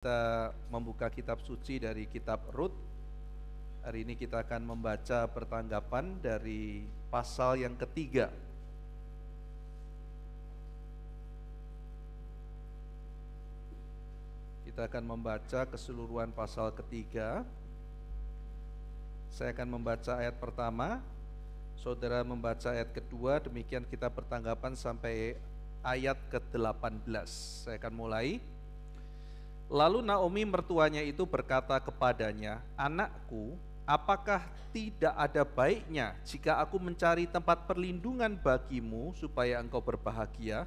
Kita membuka kitab suci dari kitab Rut. Hari ini kita akan membaca pertanggapan dari pasal yang ketiga. Kita akan membaca keseluruhan pasal ketiga. Saya akan membaca ayat pertama, saudara membaca ayat kedua, demikian kita pertanggapan sampai ayat ke-18. Saya akan mulai. Lalu Naomi mertuanya itu berkata kepadanya, "Anakku, apakah tidak ada baiknya jika aku mencari tempat perlindungan bagimu supaya engkau berbahagia?"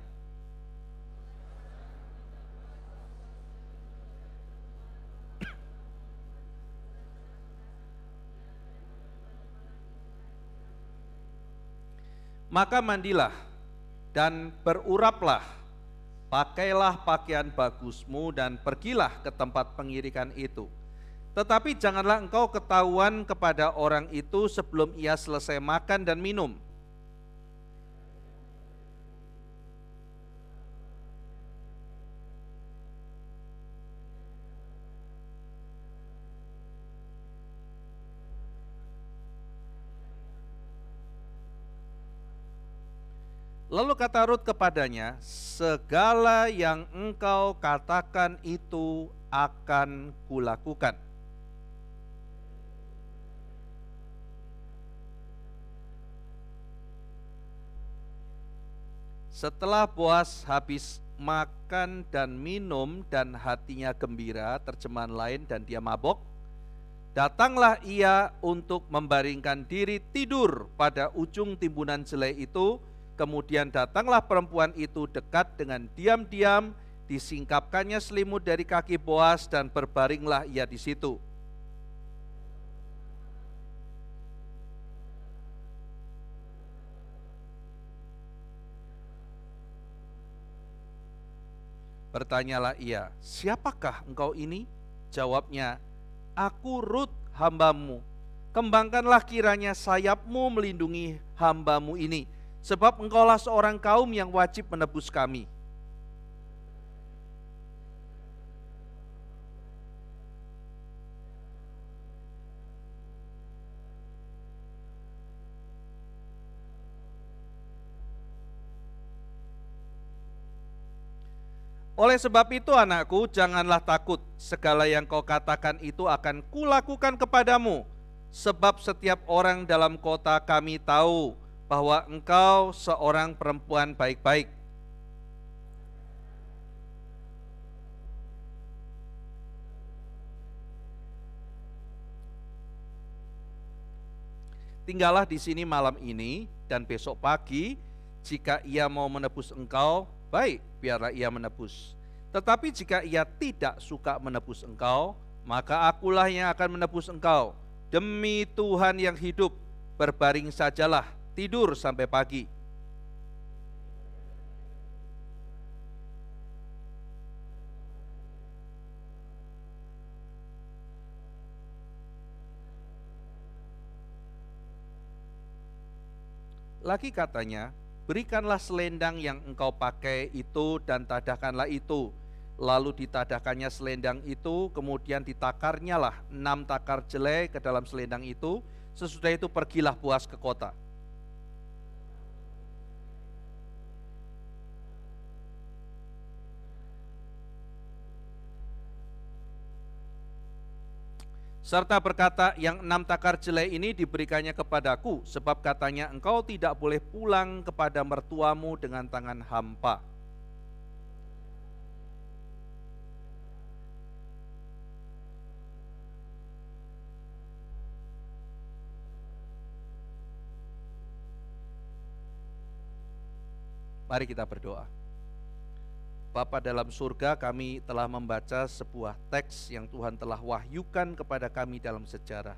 Maka mandilah dan beruraplah, pakailah pakaian bagusmu dan pergilah ke tempat pengirikan itu. Tetapi janganlah engkau ketahuan kepada orang itu sebelum ia selesai makan dan minum. Lalu kata Rut kepadanya, "Segala yang engkau katakan itu akan kulakukan." Setelah Boas habis makan dan minum dan hatinya gembira, terjemahan lain, dan dia mabok, datanglah ia untuk membaringkan diri tidur pada ujung timbunan jelai itu. Kemudian datanglah perempuan itu dekat dengan diam-diam, disingkapkannya selimut dari kaki Boas dan berbaringlah ia di situ. Bertanyalah ia, "Siapakah engkau ini?" Jawabnya, "Aku Rut, hambamu. Kembangkanlah kiranya sayapmu melindungi hambamu ini, sebab engkaulah seorang kaum yang wajib menebus kami." Oleh sebab itu anakku, janganlah takut. Segala yang kau katakan itu akan kulakukan kepadamu. Sebab setiap orang dalam kota kami tahu bahwa engkau seorang perempuan baik-baik. Tinggallah di sini malam ini dan besok pagi. Jika ia mau menebus engkau, baik, biarlah ia menebus. Tetapi jika ia tidak suka menebus engkau, maka akulah yang akan menebus engkau. Demi Tuhan yang hidup, berbaring sajalah, tidur sampai pagi." Lagi katanya, "Berikanlah selendang yang engkau pakai itu dan tadahkanlah itu." Lalu ditadahkannya selendang itu, kemudian ditakarnya lah 6 takar jelai ke dalam selendang itu. Sesudah itu pergilah Boas ke kota. Serta berkata, "Yang 6 takar jelai ini diberikannya kepadaku, sebab katanya engkau tidak boleh pulang kepada mertuamu dengan tangan hampa." Mari kita berdoa. Bapa dalam surga, kami telah membaca sebuah teks yang Tuhan telah wahyukan kepada kami dalam sejarah.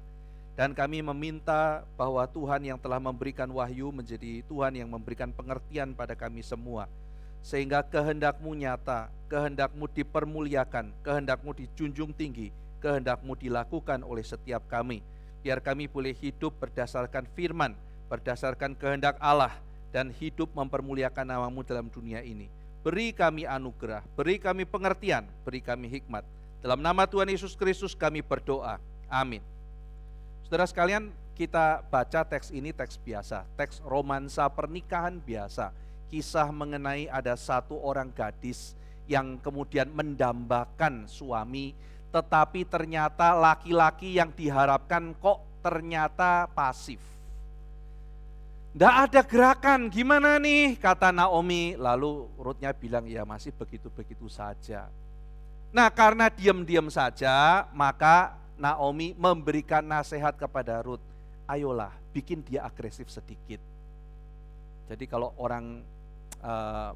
Dan kami meminta bahwa Tuhan yang telah memberikan wahyu menjadi Tuhan yang memberikan pengertian pada kami semua. Sehingga kehendak-Mu nyata, kehendak-Mu dipermuliakan, kehendak-Mu dijunjung tinggi, kehendak-Mu dilakukan oleh setiap kami. Biar kami boleh hidup berdasarkan firman, berdasarkan kehendak Allah, dan hidup mempermuliakan nama-Mu dalam dunia ini. Beri kami anugerah, beri kami pengertian, beri kami hikmat. Dalam nama Tuhan Yesus Kristus kami berdoa. Amin. Saudara sekalian, kita baca teks ini teks biasa, teks romansa pernikahan biasa. Kisah mengenai ada satu orang gadis yang kemudian mendambakan suami, tetapi ternyata laki-laki yang diharapkan kok ternyata pasif. Nggak ada gerakan, gimana nih, kata Naomi. Lalu Rutnya bilang, ya masih begitu-begitu saja. Nah, karena diam-diam saja, maka Naomi memberikan nasihat kepada Rut, ayolah bikin dia agresif sedikit. Jadi kalau orang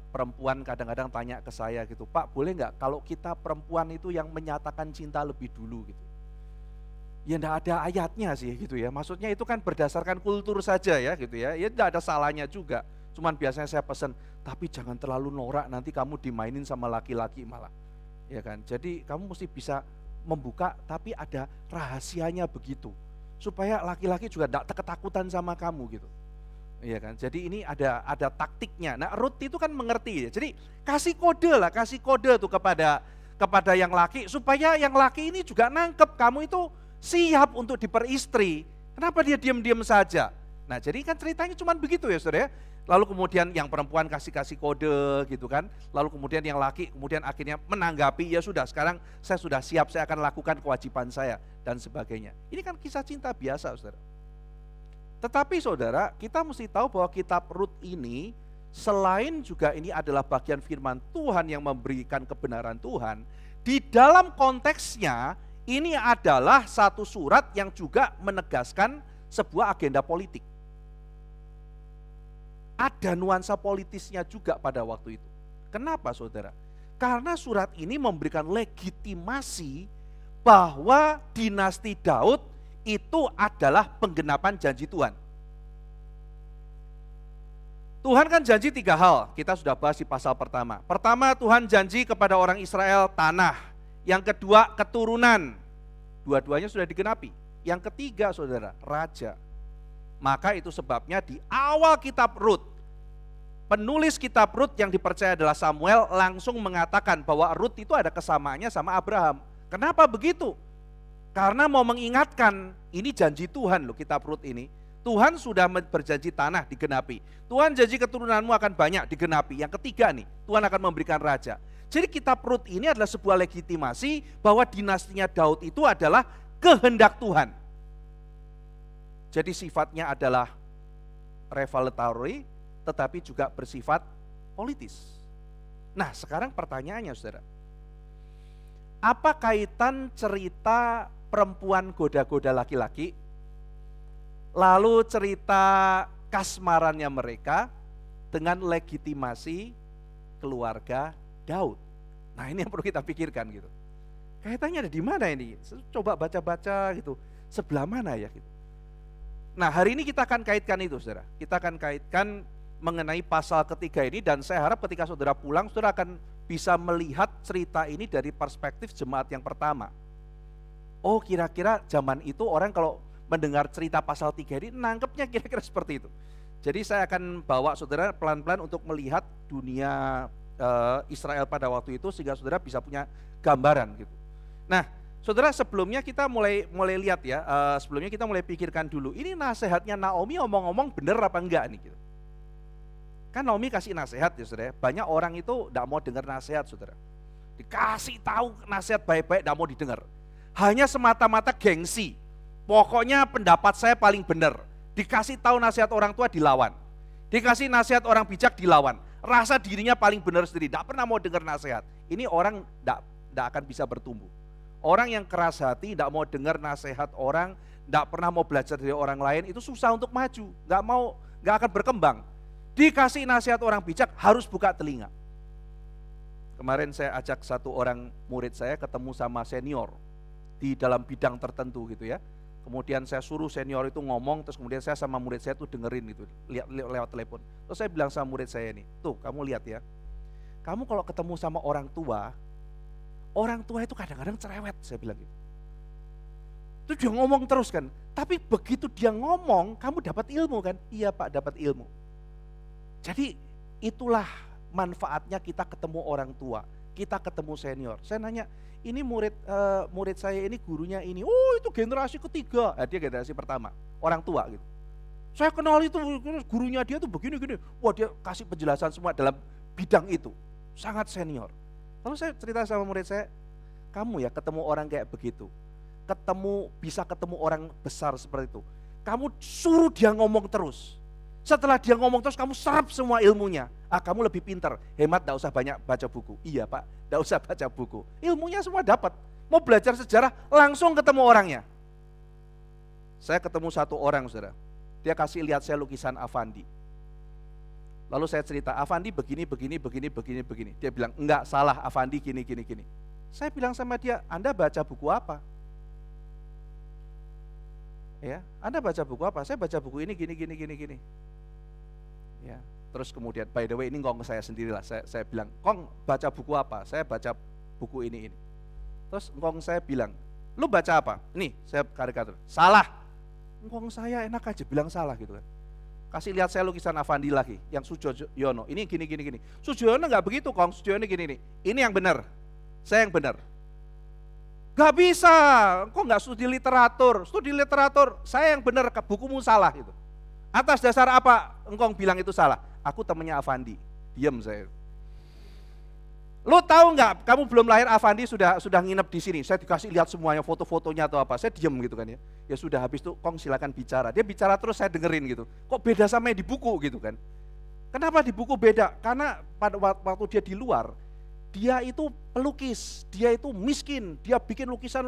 perempuan kadang-kadang tanya ke saya gitu, Pak boleh nggak kalau kita perempuan itu yang menyatakan cinta lebih dulu gitu. Ya enggak ada ayatnya sih gitu ya, maksudnya itu kan berdasarkan kultur saja ya gitu ya, ya enggak ada salahnya juga. Cuman biasanya saya pesan, tapi jangan terlalu norak nanti kamu dimainin sama laki-laki malah. Ya kan, jadi kamu mesti bisa membuka tapi ada rahasianya begitu, supaya laki-laki juga enggak ketakutan sama kamu gitu. Iya kan, jadi ini ada taktiknya. Nah Ruth itu kan mengerti ya, jadi kasih kode tuh kepada yang laki, supaya yang laki ini juga nangkep kamu itu siap untuk diperistri. Kenapa dia diam-diam saja? Nah jadi kan ceritanya cuma begitu ya saudara ya. Lalu kemudian yang perempuan kasih kode gitu kan. Lalu kemudian yang laki kemudian akhirnya menanggapi, ya sudah sekarang saya sudah siap, saya akan lakukan kewajiban saya dan sebagainya. Ini kan kisah cinta biasa saudara. Tetapi saudara, kita mesti tahu bahwa kitab Rut ini selain juga ini adalah bagian firman Tuhan yang memberikan kebenaran Tuhan, di dalam konteksnya ini adalah satu surat yang juga menegaskan sebuah agenda politik. Ada nuansa politisnya juga pada waktu itu. Kenapa saudara? Karena surat ini memberikan legitimasi bahwa dinasti Daud itu adalah penggenapan janji Tuhan. Tuhan kan janji 3 hal, kita sudah bahas di pasal pertama. Pertama, Tuhan janji kepada orang Israel tanah. Yang kedua, keturunan. Dua-duanya sudah digenapi. Yang ketiga saudara, raja. Maka itu sebabnya di awal kitab Rut, penulis kitab Rut yang dipercaya adalah Samuel langsung mengatakan bahwa Rut itu ada kesamaannya sama Abraham. Kenapa begitu? Karena mau mengingatkan, ini janji Tuhan loh kitab Rut ini. Tuhan sudah berjanji tanah digenapi. Tuhan janji keturunanmu akan banyak digenapi. Yang ketiga nih, Tuhan akan memberikan raja. Jadi kitab Rut ini adalah sebuah legitimasi bahwa dinastinya Daud itu adalah kehendak Tuhan. Jadi sifatnya adalah revelatory tetapi juga bersifat politis. Nah sekarang pertanyaannya saudara, apa kaitan cerita perempuan goda-goda laki-laki, lalu cerita kasmarannya mereka dengan legitimasi keluarga Daud? Nah ini yang perlu kita pikirkan gitu. Kaitannya ada di mana ini? Coba baca-baca gitu, sebelah mana ya gitu. Nah hari ini kita akan kaitkan itu saudara. Kita akan kaitkan mengenai pasal ketiga ini, dan saya harap ketika saudara pulang, saudara akan bisa melihat cerita ini dari perspektif jemaat yang pertama. Oh kira-kira zaman itu orang kalau mendengar cerita pasal 3 ini nangkepnya kira-kira seperti itu. Jadi saya akan bawa saudara pelan-pelan untuk melihat dunia Israel pada waktu itu, sehingga saudara bisa punya gambaran gitu. Nah saudara, sebelumnya kita mulai lihat ya, sebelumnya kita mulai pikirkan dulu, ini nasihatnya Naomi omong-omong bener apa enggak nih gitu. Kan Naomi kasih nasihat ya saudara, banyak orang itu enggak mau dengar nasihat saudara. Dikasih tahu nasihat baik-baik enggak mau didengar. Hanya semata-mata gengsi, pokoknya pendapat saya paling benar. Dikasih tahu nasihat orang tua dilawan, dikasih nasihat orang bijak dilawan, rasa dirinya paling benar sendiri, enggak pernah mau dengar nasihat. Ini orang enggak akan bisa bertumbuh. Orang yang keras hati, enggak mau dengar nasihat orang, enggak pernah mau belajar dari orang lain, itu susah untuk maju, enggak akan berkembang. Dikasih nasihat orang bijak harus buka telinga. Kemarin saya ajak satu orang murid saya ketemu sama senior di dalam bidang tertentu gitu ya. Kemudian saya suruh senior itu ngomong, terus kemudian saya sama murid saya tuh dengerin gitu, lewat telepon. Terus saya bilang sama murid saya ini, tuh kamu lihat ya, kamu kalau ketemu sama orang tua itu kadang-kadang cerewet, saya bilang gitu. Itu dia ngomong terus kan, tapi begitu dia ngomong, kamu dapat ilmu kan? Iya Pak, dapat ilmu. Jadi itulah manfaatnya kita ketemu orang tua. kita ketemu senior. Saya nanya, ini murid saya ini gurunya ini, oh itu generasi ketiga, dia generasi pertama, orang tua gitu. Saya kenal itu gurunya dia tuh begini-gini, wah dia kasih penjelasan semua dalam bidang itu, sangat senior. Lalu saya cerita sama murid saya, kamu ya ketemu orang kayak begitu, bisa ketemu orang besar seperti itu, kamu suruh dia ngomong terus. Setelah dia ngomong terus kamu serap semua ilmunya. Kamu lebih pintar, hemat, gak usah banyak baca buku. Iya Pak, gak usah baca buku. Ilmunya semua dapat. Mau belajar sejarah langsung ketemu orangnya. Saya ketemu satu orang saudara, dia kasih lihat saya lukisan Avandi. Lalu saya cerita, Avandi begini. Dia bilang, enggak, salah, Avandi gini. Saya bilang sama dia, Anda baca buku apa? Ya, Anda baca buku apa? Saya baca buku ini gini. Ya, terus kemudian, by the way ini ngong saya sendirilah. Saya bilang, Kong baca buku apa? Saya baca buku ini. Terus ngong saya bilang, lu baca apa? Nih, saya karikatur. Salah. Ngong saya enak aja bilang salah gitu kan. Kasih lihat saya lukisan Avandi lagi, yang Sujoyono. Ini gini. Sujoyono nggak begitu, Kong. Sujoyono gini. Ini yang benar. Saya yang benar. Gak bisa, kok nggak studi literatur? Studi literatur, saya yang benar, bukumu salah gitu. Atas dasar apa engkau bilang itu salah? Aku temannya Avandi. Diam saya. Lo tahu nggak? Kamu belum lahir Avandi sudah nginep di sini. Saya dikasih lihat semuanya, foto-fotonya atau apa. Saya diam gitu kan ya. Ya sudah, habis itu Kong silakan bicara. Dia bicara terus saya dengerin gitu. Kok beda sama yang di buku gitu kan? Kenapa di buku beda? Karena pada waktu dia di luar, dia itu pelukis, dia itu miskin, dia bikin lukisan,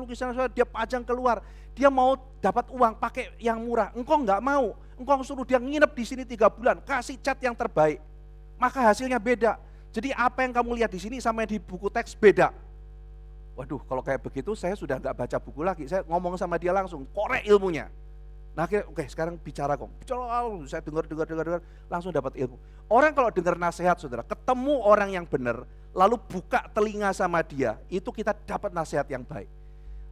dia pajang keluar, dia mau dapat uang pakai yang murah, engkau nggak mau, engkau suruh dia nginep di sini 3 bulan, kasih cat yang terbaik, maka hasilnya beda. Jadi apa yang kamu lihat di sini sama yang di buku teks beda. Waduh, kalau kayak begitu saya sudah nggak baca buku lagi, saya ngomong sama dia langsung, korek ilmunya. Nah akhirnya oke, sekarang bicara Kong. Bicara, saya dengar, langsung dapat ilmu. Orang kalau dengar nasihat saudara, ketemu orang yang benar, lalu buka telinga sama dia, itu kita dapat nasihat yang baik.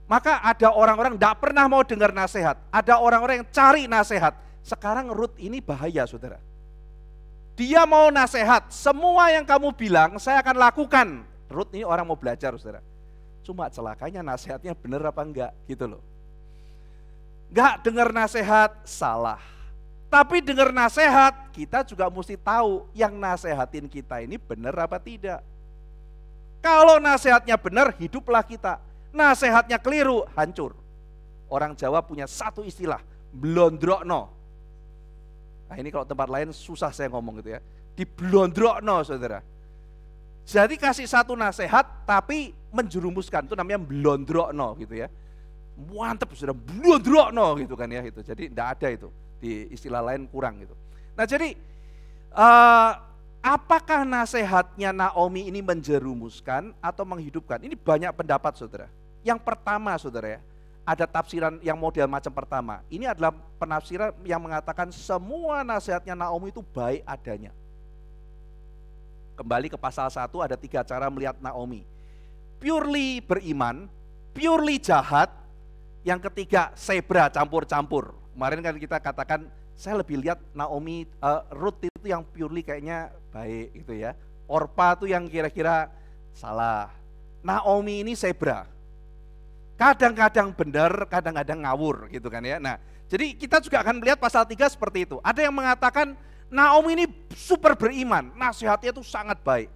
Maka ada orang-orang tidak pernah mau dengar nasihat, ada orang-orang yang cari nasihat. Sekarang Ruth ini bahaya saudara. Dia mau nasihat, semua yang kamu bilang saya akan lakukan. Ruth ini orang mau belajar saudara. Cuma celakanya nasihatnya benar apa enggak gitu loh. Enggak dengar nasihat, salah. Tapi dengar nasihat, kita juga mesti tahu yang nasehatin kita ini benar apa tidak. Kalau nasihatnya benar, hiduplah kita. Nasihatnya keliru, hancur. Orang Jawa punya satu istilah, blondrokno. Nah ini kalau tempat lain susah saya ngomong gitu ya. Diblondrokno saudara. Jadi kasih satu nasihat tapi menjerumuskan, itu namanya blondrokno gitu ya. Mantep sudah blondrokno gitu kan ya itu. Jadi tidak ada itu, di istilah lain kurang gitu. Nah jadi apakah nasihatnya Naomi ini menjerumuskan atau menghidupkan? Ini banyak pendapat saudara. Yang pertama saudara ya, ada tafsiran yang model macam pertama. Ini adalah penafsiran yang mengatakan semua nasihatnya Naomi itu baik adanya. Kembali ke pasal 1 ada 3 cara melihat Naomi. Purely beriman, purely jahat, yang ketiga zebra campur-campur. Kemarin kan kita katakan saya lebih lihat Naomi, Ruth itu yang purely kayaknya baik gitu ya. Orpa itu yang kira-kira salah. Naomi ini zebra. Kadang-kadang benar, kadang-kadang ngawur gitu kan ya. Nah, jadi kita juga akan melihat pasal 3 seperti itu. Ada yang mengatakan Naomi ini super beriman, nasihatnya itu sangat baik.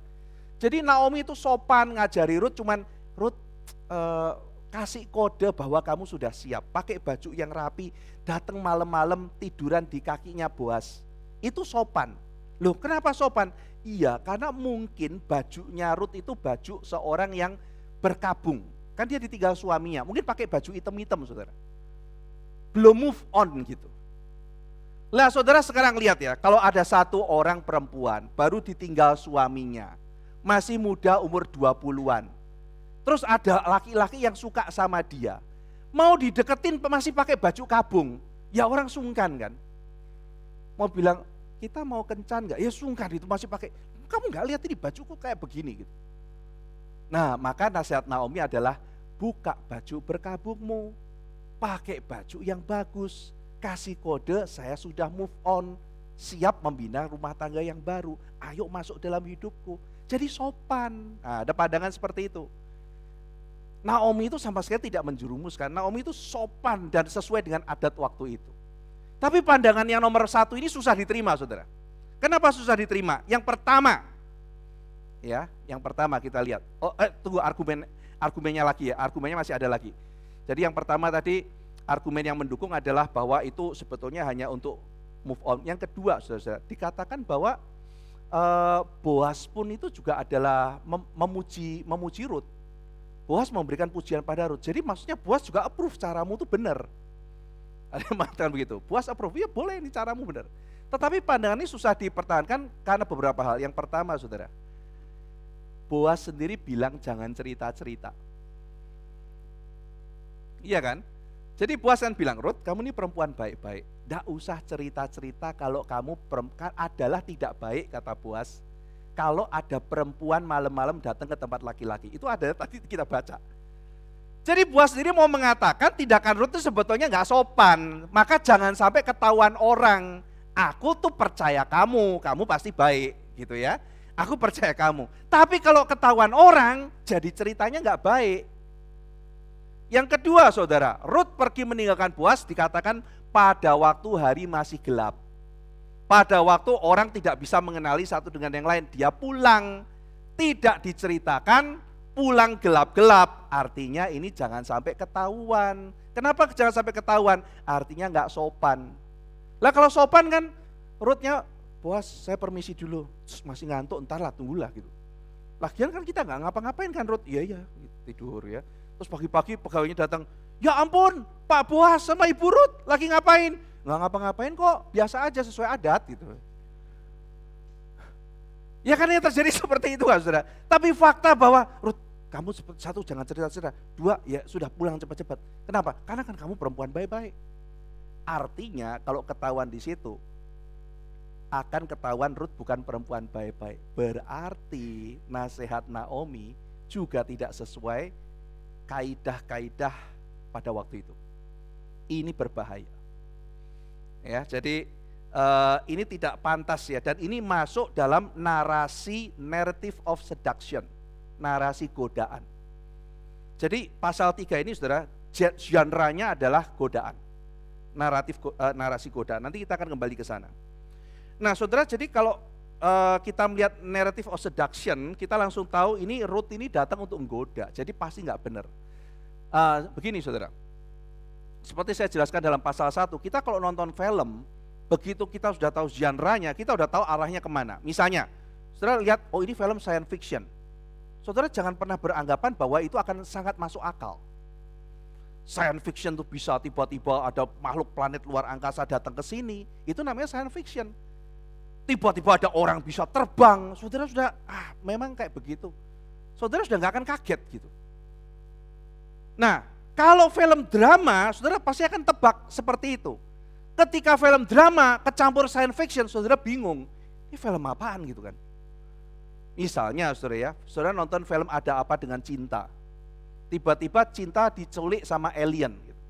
Jadi Naomi itu sopan ngajari Ruth, cuman Ruth kasih kode bahwa kamu sudah siap, pakai baju yang rapi, datang malam-malam tiduran di kakinya Boas. Itu sopan. Loh, kenapa sopan? Iya, karena mungkin bajunya Ruth itu baju seorang yang berkabung. Kan dia ditinggal suaminya, mungkin pakai baju hitam-hitam saudara. Belum move on gitu. Lah saudara sekarang lihat ya, kalau ada satu orang perempuan baru ditinggal suaminya, masih muda umur 20-an. Terus ada laki-laki yang suka sama dia, mau dideketin masih pakai baju kabung, ya orang sungkan kan. Mau bilang, kita mau kencan gak? Ya sungkan itu masih pakai, kamu gak lihat ini bajuku kayak begini gitu. Nah maka nasihat Naomi adalah, buka baju berkabungmu, pakai baju yang bagus, kasih kode saya sudah move on, siap membina rumah tangga yang baru, ayo masuk dalam hidupku. jadi sopan. Nah, ada pandangan seperti itu. Naomi itu sama sekali tidak menjerumuskan. Naomi itu sopan dan sesuai dengan adat waktu itu. Tapi pandangan yang nomor satu ini susah diterima, saudara. Kenapa susah diterima? Yang pertama, yang pertama kita lihat. Tunggu argumennya lagi ya. Argumennya masih ada lagi. Jadi yang pertama tadi argumen yang mendukung adalah bahwa itu sebetulnya hanya untuk move on. Yang kedua, saudara, dikatakan bahwa Boas pun itu juga adalah memuji Rut. Boas memberikan pujian pada Rut. Jadi maksudnya Boas juga approve caramu itu benar. Ada yang mengatakan begitu. Boas approve, ya boleh ini caramu benar. Tetapi pandangan ini susah dipertahankan karena beberapa hal. Yang pertama, saudara, Boas sendiri bilang jangan cerita-cerita. Iya kan? Jadi Boas kan bilang, Rut, kamu ini perempuan baik-baik. Nggak usah cerita-cerita kalau kamu adalah tidak baik, kata Boas. Kalau ada perempuan malam-malam datang ke tempat laki-laki. Itu ada tadi kita baca. Jadi Boas sendiri mau mengatakan tindakan Rut itu sebetulnya nggak sopan. Maka jangan sampai ketahuan orang. Aku tuh percaya kamu pasti baik gitu ya. Aku percaya kamu. Tapi kalau ketahuan orang, jadi ceritanya nggak baik. Yang kedua, saudara, Rut pergi meninggalkan Boas dikatakan pada waktu hari masih gelap. Pada waktu orang tidak bisa mengenali satu dengan yang lain, dia pulang. Tidak diceritakan, pulang gelap-gelap. Artinya ini jangan sampai ketahuan. Kenapa jangan sampai ketahuan? Artinya nggak sopan. Lah kalau sopan kan Rutnya, Boas saya permisi dulu, masih ngantuk, entarlah tunggulah gitu. Lagian kan kita nggak ngapa-ngapain kan Rut, iya tidur ya. Terus pagi-pagi pegawainya datang, ya ampun Pak Boas sama Ibu Rut lagi ngapain? Nggak ngapa-ngapain kok, biasa aja sesuai adat gitu. Ya kan yang terjadi seperti itu kan saudara. Tapi fakta bahwa Rut, kamu satu jangan cerita-cerita, dua ya sudah pulang cepat-cepat. Kenapa? Karena kan kamu perempuan baik-baik. Artinya kalau ketahuan di situ, akan ketahuan Rut bukan perempuan baik-baik. Berarti nasihat Naomi juga tidak sesuai kaidah-kaidah pada waktu itu. Ini berbahaya. Ya, jadi ini tidak pantas ya, dan ini masuk dalam narrative of seduction, narasi godaan. Jadi pasal 3 ini saudara, genre-nya adalah godaan. Narasi godaan. Nanti kita akan kembali ke sana. Nah, saudara, jadi kalau kita melihat narrative of seduction, kita langsung tahu ini Rut ini datang untuk menggoda. Jadi pasti nggak benar. Begini, saudara. Seperti saya jelaskan dalam pasal 1, kita kalau nonton film, begitu kita sudah tahu genre-nya, kita sudah tahu arahnya kemana. Misalnya, saudara lihat, oh ini film science fiction. Saudara jangan pernah beranggapan bahwa itu akan sangat masuk akal. Science fiction itu bisa tiba-tiba ada makhluk planet luar angkasa datang ke sini, itu namanya science fiction. Tiba-tiba ada orang bisa terbang, saudara sudah, memang kayak begitu. Saudara sudah nggak akan kaget gitu. Nah, kalau film drama, saudara pasti akan tebak seperti itu. Ketika film drama kecampur science fiction, saudara bingung, ini film apaan gitu kan. Misalnya saudara ya, saudara nonton film Ada Apa Dengan Cinta. Tiba-tiba cinta diculik sama alien gitu.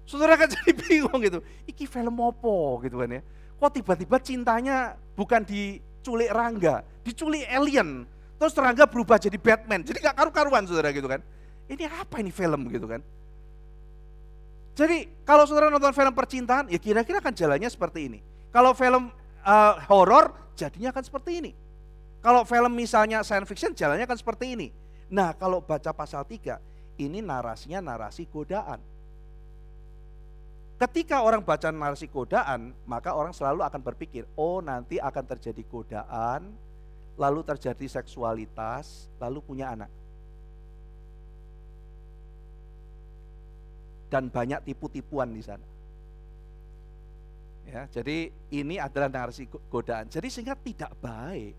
Saudara kan jadi bingung gitu, ini film apa gitu kan ya. Kok tiba-tiba cintanya bukan diculik Rangga, diculik alien. Terus Rangga berubah jadi Batman, jadi gak karu-karuan saudara gitu kan. Ini apa ini film gitu kan. Jadi kalau saudara nonton film percintaan, ya kira-kira akan jalannya seperti ini. Kalau film horor, jadinya akan seperti ini. Kalau film misalnya science fiction, jalannya akan seperti ini. Nah kalau baca pasal 3, ini narasinya narasi godaan. Ketika orang baca narasi godaan, maka orang selalu akan berpikir, oh nanti akan terjadi godaan, lalu terjadi seksualitas, lalu punya anak. Dan banyak tipu-tipuan di sana. Ya, jadi ini adalah narasi godaan. Jadi sehingga tidak baik.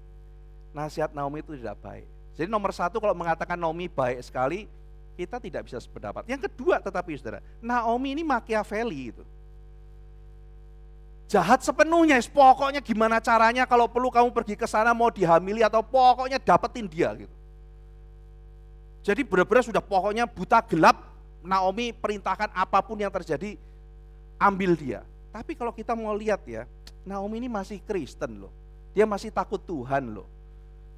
Nasihat Naomi itu tidak baik. Jadi nomor 1 kalau mengatakan Naomi baik sekali, kita tidak bisa sependapat. Yang kedua tetapi saudara, Naomi ini Machiavelli itu. Jahat sepenuhnya, pokoknya gimana caranya kalau perlu kamu pergi ke sana mau dihamili atau pokoknya dapetin dia gitu. Jadi benar-benar sudah pokoknya buta gelap. Naomi perintahkan apapun yang terjadi, ambil dia. Tapi kalau kita mau lihat ya, Naomi ini masih Kristen loh. Dia masih takut Tuhan loh.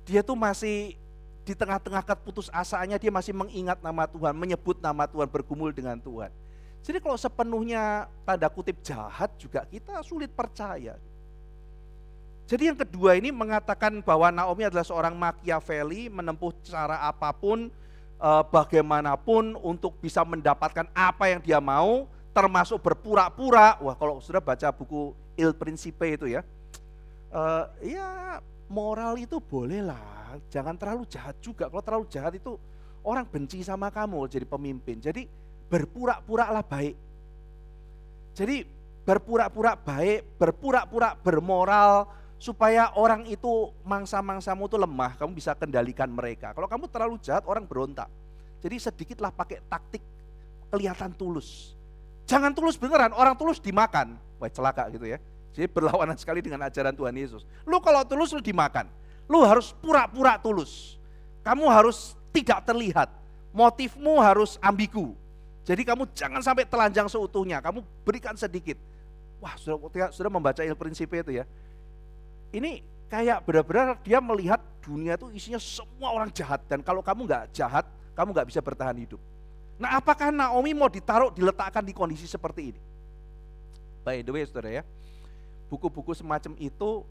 Dia tuh masih di tengah-tengah keputusasaannya, dia masih mengingat nama Tuhan, menyebut nama Tuhan, bergumul dengan Tuhan. Jadi kalau sepenuhnya tanda kutip jahat juga kita sulit percaya. Jadi yang kedua ini mengatakan bahwa Naomi adalah seorang Machiavelli, menempuh cara apapun, bagaimanapun untuk bisa mendapatkan apa yang dia mau, termasuk berpura-pura. Wah, kalau sudah baca buku Il Principe itu ya, ya moral itu bolehlah, jangan terlalu jahat juga. Kalau terlalu jahat itu orang benci sama kamu jadi pemimpin. Jadi berpura-puralah baik. Jadi berpura-pura baik, berpura-pura bermoral, supaya orang itu, mangsa-mangsamu itu lemah, kamu bisa kendalikan mereka. Kalau kamu terlalu jahat, orang berontak. Jadi sedikitlah pakai taktik kelihatan tulus. Jangan tulus beneran, orang tulus dimakan. Wah, celaka gitu ya. Jadi berlawanan sekali dengan ajaran Tuhan Yesus. Lu kalau tulus lu dimakan. Lu harus pura-pura tulus. Kamu harus tidak terlihat. Motifmu harus ambigu. Jadi kamu jangan sampai telanjang seutuhnya, kamu berikan sedikit. Wah, sudah membaca Il Principe itu ya. Ini kayak benar-benar dia melihat dunia itu isinya semua orang jahat, dan kalau kamu nggak jahat, kamu nggak bisa bertahan hidup. Nah, apakah Naomi mau diletakkan di kondisi seperti ini? By the way, saudara ya, buku-buku semacam itu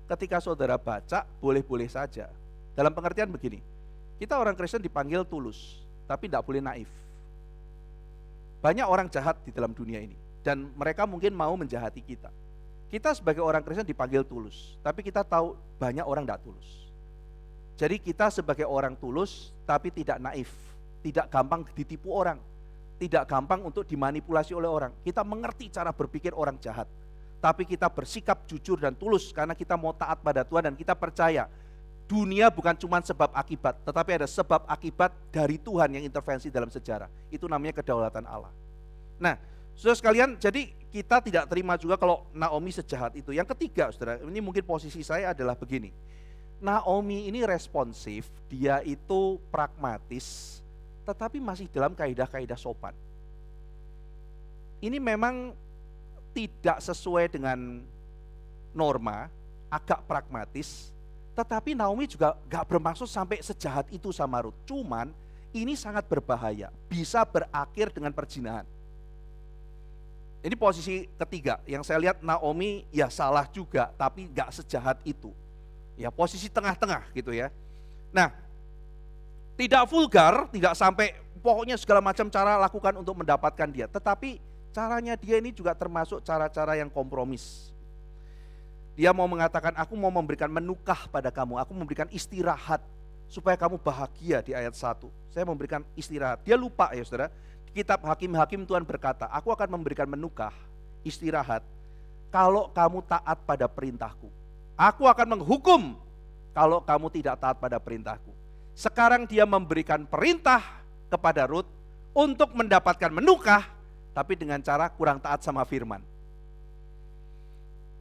ketika saudara baca boleh-boleh saja. Dalam pengertian begini, kita orang Kristen dipanggil tulus, tapi tidak boleh naif. Banyak orang jahat di dalam dunia ini, dan mereka mungkin mau menjahati kita. Kita sebagai orang Kristen dipanggil tulus, tapi kita tahu banyak orang tidak tulus. Jadi kita sebagai orang tulus, tapi tidak naif, tidak gampang ditipu orang, tidak gampang untuk dimanipulasi oleh orang. Kita mengerti cara berpikir orang jahat, tapi kita bersikap jujur dan tulus karena kita mau taat pada Tuhan, dan kita percaya dunia bukan cuma sebab akibat, tetapi ada sebab akibat dari Tuhan yang intervensi dalam sejarah. Itu namanya kedaulatan Allah. Nah, saudara sekalian, jadi kita tidak terima juga kalau Naomi sejahat itu. Yang ketiga, saudara, ini mungkin posisi saya adalah begini. Naomi ini responsif, dia itu pragmatis, tetapi masih dalam kaidah-kaidah sopan. Ini memang tidak sesuai dengan norma, agak pragmatis, tetapi Naomi juga gak bermaksud sampai sejahat itu sama Ruth. Cuman ini sangat berbahaya, bisa berakhir dengan perzinahan. Ini posisi ketiga, yang saya lihat Naomi ya salah juga, tapi gak sejahat itu. Ya posisi tengah-tengah gitu ya. Nah, tidak vulgar, tidak sampai pokoknya segala macam cara lakukan untuk mendapatkan dia. Tetapi caranya dia ini juga termasuk cara-cara yang kompromis. Dia mau mengatakan, aku mau memberikan menukah pada kamu, aku memberikan istirahat supaya kamu bahagia di ayat 1. Saya memberikan istirahat. Dia lupa ya saudara. Kitab Hakim-Hakim Tuhan berkata, aku akan memberikan menukah, istirahat, kalau kamu taat pada perintahku. Aku akan menghukum kalau kamu tidak taat pada perintahku. Sekarang dia memberikan perintah kepada Ruth untuk mendapatkan menukah, tapi dengan cara kurang taat sama firman.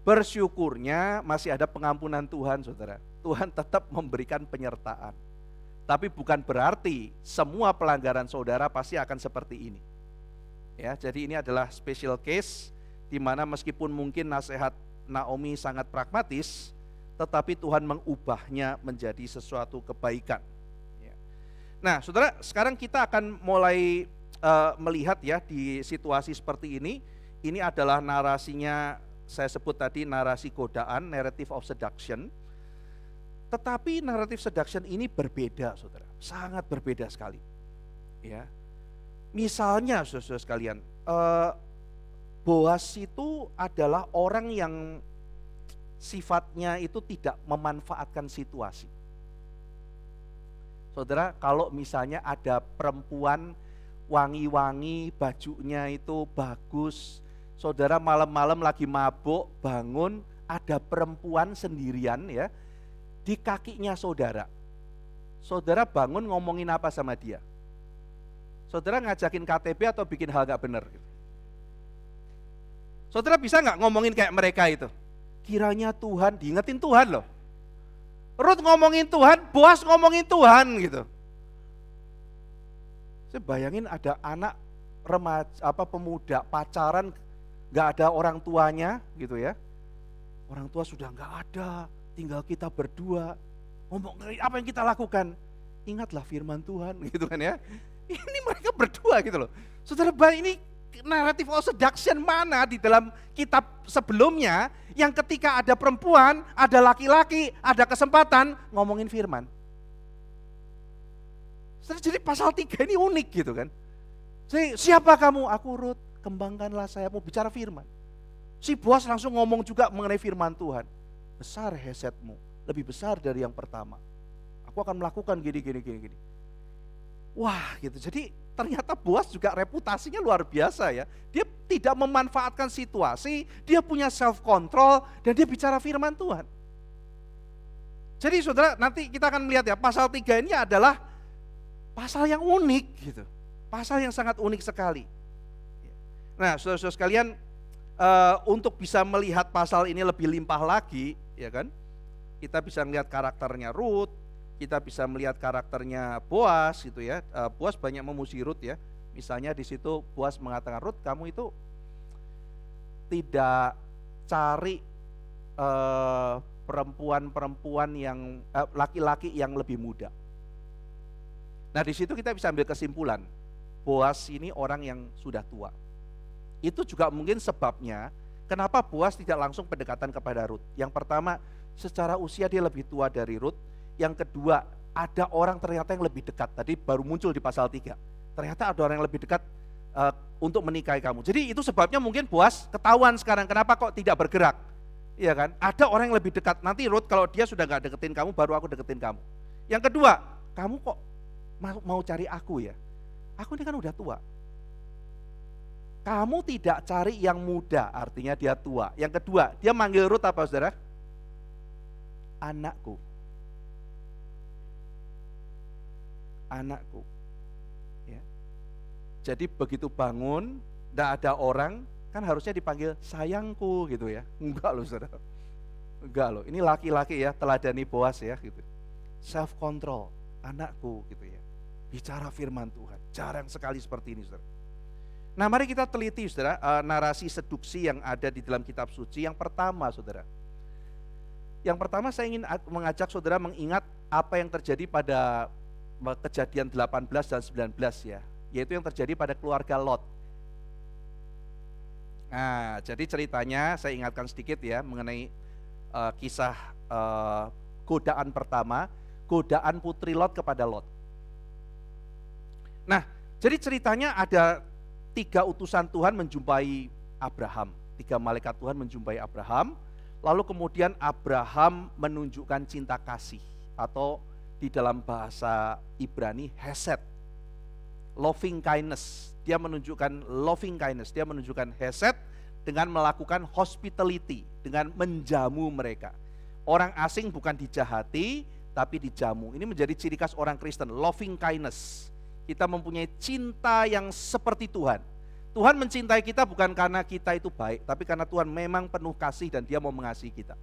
Bersyukurnya masih ada pengampunan Tuhan, saudara. Tuhan tetap memberikan penyertaan. Tapi bukan berarti semua pelanggaran saudara pasti akan seperti ini. Ya, jadi ini adalah special case di mana meskipun mungkin nasihat Naomi sangat pragmatis, tetapi Tuhan mengubahnya menjadi sesuatu kebaikan. Ya. Nah, saudara, sekarang kita akan mulai melihat ya di situasi seperti ini. Ini adalah narasinya, saya sebut tadi narasi godaan, narrative of seduction. Tetapi naratif seduction ini berbeda, saudara, sangat berbeda sekali. Ya, misalnya, saudara sekalian, Boas itu adalah orang yang sifatnya itu tidak memanfaatkan situasi. Saudara, kalau misalnya ada perempuan wangi-wangi, bajunya itu bagus, saudara malam-malam lagi mabuk, bangun, ada perempuan sendirian ya di kakinya saudara. Saudara bangun ngomongin apa sama dia? Saudara ngajakin KTP atau bikin hal gak benar? Saudara bisa gak ngomongin kayak mereka itu? Kiranya Tuhan, diingetin Tuhan loh. Ruth ngomongin Tuhan, Boas ngomongin Tuhan gitu. Saya bayangin ada anak remaja, pemuda pacaran, gak ada orang tuanya gitu ya. Orang tua sudah gak ada, tinggal kita berdua, ngomong apa yang kita lakukan, ingatlah firman Tuhan gitu kan ya. Ini mereka berdua gitu loh. Saudara, ini naratif of seduction mana di dalam kitab sebelumnya yang ketika ada perempuan, ada laki-laki, ada kesempatan ngomongin firman. Jadi pasal 3 ini unik gitu kan. Siapa kamu? Aku Rut, kembangkanlah sayapmu, bicara firman. Si Boas langsung ngomong juga mengenai firman Tuhan. Besar hesetmu, lebih besar dari yang pertama. Aku akan melakukan gini. Wah gitu, jadi ternyata Boas juga reputasinya luar biasa ya. Dia tidak memanfaatkan situasi, dia punya self control, dan dia bicara firman Tuhan. Jadi saudara, nanti kita akan melihat ya, pasal 3 ini adalah pasal yang unik gitu. Pasal yang sangat unik sekali. Nah saudara-saudara sekalian, untuk bisa melihat pasal ini lebih limpah lagi, ya kan? Kita bisa melihat karakternya Rut, kita bisa melihat karakternya Boas gitu ya. Boas banyak memuji Rut ya. Misalnya di situ Boas mengatakan, Rut, kamu itu tidak cari perempuan-perempuan yang laki-laki yang lebih muda. Nah di situ kita bisa ambil kesimpulan, Boas ini orang yang sudah tua. Itu juga mungkin sebabnya kenapa Boas tidak langsung pendekatan kepada Rut. Yang pertama, secara usia dia lebih tua dari Rut. Yang kedua, ada orang ternyata yang lebih dekat. Tadi baru muncul di pasal 3. Ternyata ada orang yang lebih dekat untuk menikahi kamu. Jadi itu sebabnya mungkin Boas ketahuan sekarang kenapa kok tidak bergerak. Iya kan? Ada orang yang lebih dekat. Nanti Rut kalau dia sudah gak deketin kamu, baru aku deketin kamu. Yang kedua, kamu kok mau cari aku ya? Aku ini kan udah tua. Kamu tidak cari yang muda, artinya dia tua. Yang kedua, dia manggil Rut apa saudara? Anakku. Anakku. Ya. Jadi begitu bangun, tidak ada orang, kan harusnya dipanggil sayangku gitu ya. Enggak loh saudara. Enggak loh, ini laki-laki ya, teladani Boas ya gitu. Self control, anakku gitu ya. Bicara firman Tuhan, jarang sekali seperti ini saudara. Nah mari kita teliti saudara, narasi seduksi yang ada di dalam kitab suci. Yang pertama saudara, saya ingin mengajak saudara mengingat apa yang terjadi pada kejadian 18 dan 19 ya, yaitu yang terjadi pada keluarga Lot. Nah jadi ceritanya saya ingatkan sedikit ya mengenai kisah godaan pertama, godaan putri Lot kepada Lot. Nah jadi ceritanya ada 3 utusan Tuhan menjumpai Abraham, 3 malaikat Tuhan menjumpai Abraham, lalu kemudian Abraham menunjukkan cinta kasih atau di dalam bahasa Ibrani hesed, loving kindness. Dia menunjukkan loving kindness, dia menunjukkan hesed dengan melakukan hospitality, dengan menjamu mereka. Orang asing bukan dijahati tapi dijamu. Ini menjadi ciri khas orang Kristen, loving kindness. Kita mempunyai cinta yang seperti Tuhan. Tuhan mencintai kita bukan karena kita itu baik, tapi karena Tuhan memang penuh kasih dan dia mau mengasihi kita.